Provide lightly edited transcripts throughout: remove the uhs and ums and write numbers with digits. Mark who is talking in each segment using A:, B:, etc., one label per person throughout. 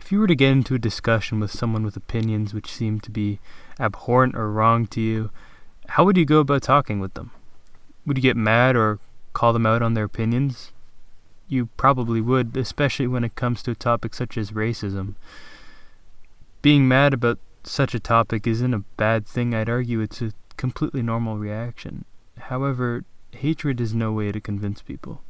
A: If you were to get into a discussion with someone with opinions which seem to be abhorrent or wrong to you, how would you go about talking with them? Would you get mad or call them out on their opinions? You probably would, especially when it comes to a topic such as racism. Being mad about such a topic isn't a bad thing. I'd argue it's a completely normal reaction. However, hatred is no way to convince people.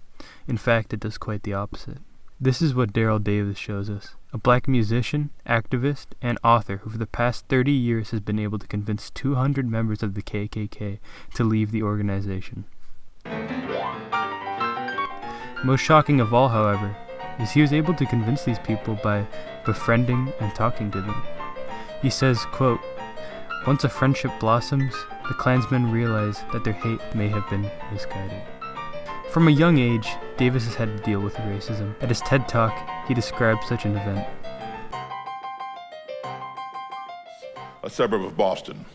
A: In fact, it does quite the opposite. This is what Daryl Davis shows us, a black musician, activist, and author who for the past 30 years has been able to convince 200 members of the KKK to leave the organization. Most shocking of all, however, is he was able to convince these people by befriending and talking to them. He says, quote, "Once a friendship blossoms, the Klansmen realize that their hate may have been misguided." From a young age, Davis has had to deal with racism. At his TED Talk, he described such an event.
B: A suburb of Boston.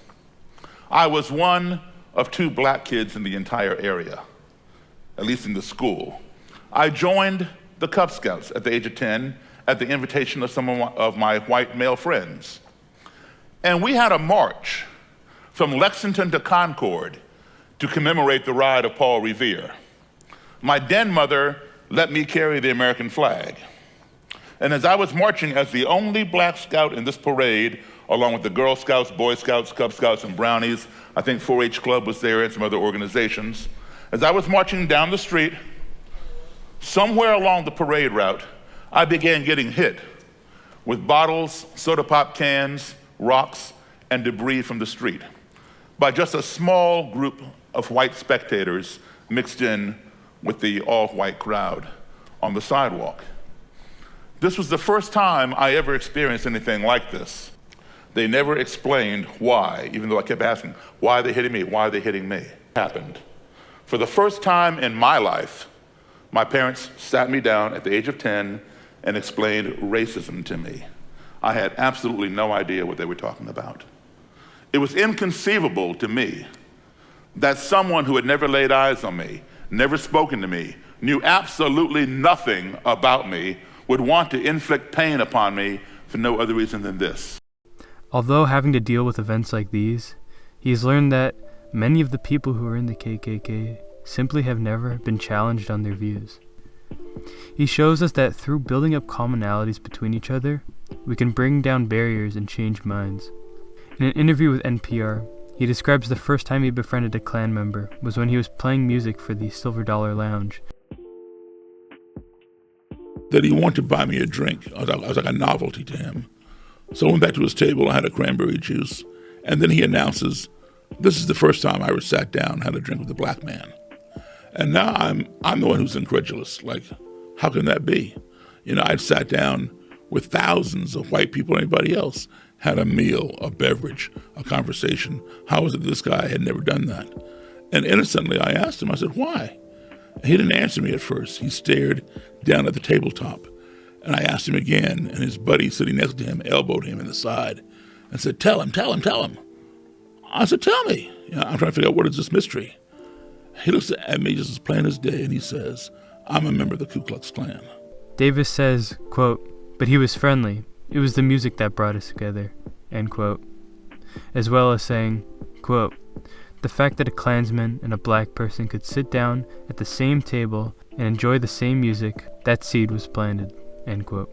B: I was one of 2 black kids in the entire area, at least in the school. I joined the Cub Scouts at the age of 10 at the invitation of some of my white male friends. And we had a march from Lexington to Concord to commemorate the ride of Paul Revere. My den mother let me carry the American flag. And as I was marching as the only black scout in this parade, along with the Girl Scouts, Boy Scouts, Cub Scouts, and Brownies, I think 4-H Club was there and some other organizations. As I was marching down the street, somewhere along the parade route, I began getting hit with bottles, soda pop cans, rocks, and debris from the street by just a small group of white spectators mixed in with the all-white crowd on the sidewalk. This was the first time I ever experienced anything like this. They never explained why, even though I kept asking, why are they hitting me? Why are they hitting me? It happened. For the first time in my life, my parents sat me down at the age of 10 and explained racism to me. I had absolutely no idea what they were talking about. It was inconceivable to me that someone who had never laid eyes on me, never spoken to me, knew absolutely nothing about me, would want to inflict pain upon me for no other reason than this.
A: Although having to deal with events like these, he has learned that many of the people who are in the KKK simply have never been challenged on their views. He shows us that through building up commonalities between each other, we can bring down barriers and change minds. In an interview with NPR, he describes the first time he befriended a Klan member was when he was playing music for the Silver Dollar Lounge.
C: That he wanted to buy me a drink. I was like a novelty to him. So I went back to his table, I had a cranberry juice, and then he announces, "This is the first time I ever sat down and had a drink with a black man." And now I'm the one who's incredulous. Like, how can that be? You know, I'd sat down with thousands of white people, anybody else, had a meal, a beverage, a conversation. How was it this guy had never done that? And innocently, I asked him, I said, why? He didn't answer me at first. He stared down at the tabletop. And I asked him again, and his buddy sitting next to him elbowed him in the side and said, tell him. I said, tell me. You know, I'm trying to figure out what is this mystery. He looks at me just as plain as day, and he says, I'm a member of the Ku Klux Klan.
A: Davis says, quote, "But he was friendly. It was the music that brought us together," end quote. As well as saying, quote, "The fact that a Klansman and a black person could sit down at the same table and enjoy the same music, that seed was planted," end quote.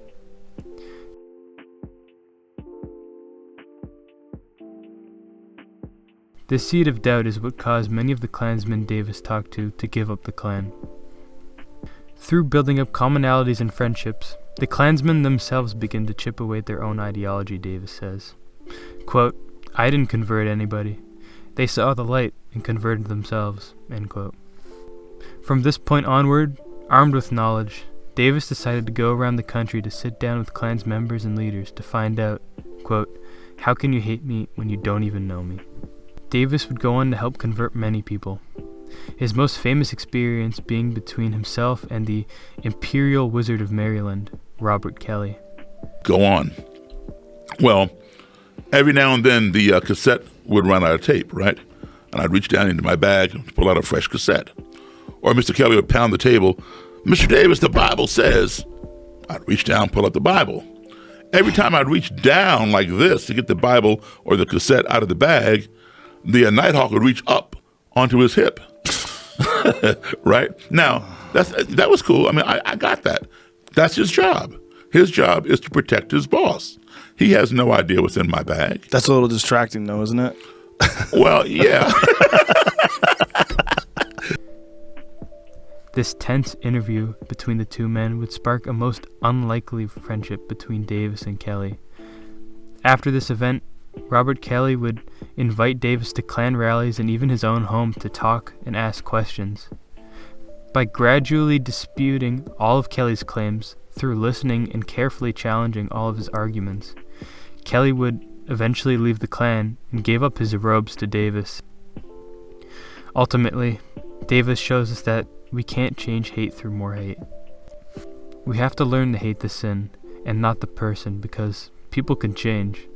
A: This seed of doubt is what caused many of the Klansmen Davis talked to give up the Klan. Through building up commonalities and friendships, the Klansmen themselves begin to chip away at their own ideology, Davis says. Quote, "I didn't convert anybody. They saw the light and converted themselves," end quote. From this point onward, armed with knowledge, Davis decided to go around the country to sit down with Klan's members and leaders to find out, quote, "How can you hate me when you don't even know me?" Davis would go on to help convert many people, his most famous experience being between himself and the Imperial Wizard of Maryland, Robert Kelly.
C: Go on. Well, every now and then the cassette would run out of tape, right? And I'd reach down into my bag to pull out a fresh cassette. Or Mr. Kelly would pound the table, "Mr. Davis, the Bible says." I'd reach down, pull out the Bible. Every time I'd reach down like this to get the Bible or the cassette out of the bag, the Nighthawk would reach up onto his hip. Right? Now, that was cool. I mean, I got that. That's his job. His job is to protect his boss. He has no idea what's in my bag.
D: That's a little distracting, though, isn't it?
C: Well, yeah.
A: This tense interview between the two men would spark a most unlikely friendship between Davis and Kelly. After this event, Robert Kelly would invite Davis to Klan rallies and even his own home to talk and ask questions. By gradually disputing all of Kelly's claims through listening and carefully challenging all of his arguments, Kelly would eventually leave the Klan and gave up his robes to Davis. Ultimately, Davis shows us that we can't change hate through more hate. We have to learn to hate the sin and not the person, because people can change.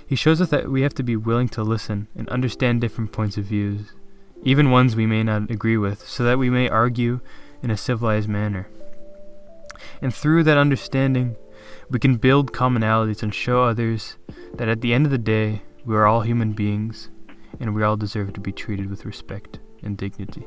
A: He shows us that we have to be willing to listen and understand different points of views, even ones we may not agree with, so that we may argue in a civilized manner. And through that understanding, we can build commonalities and show others that at the end of the day, we are all human beings and we all deserve to be treated with respect and dignity.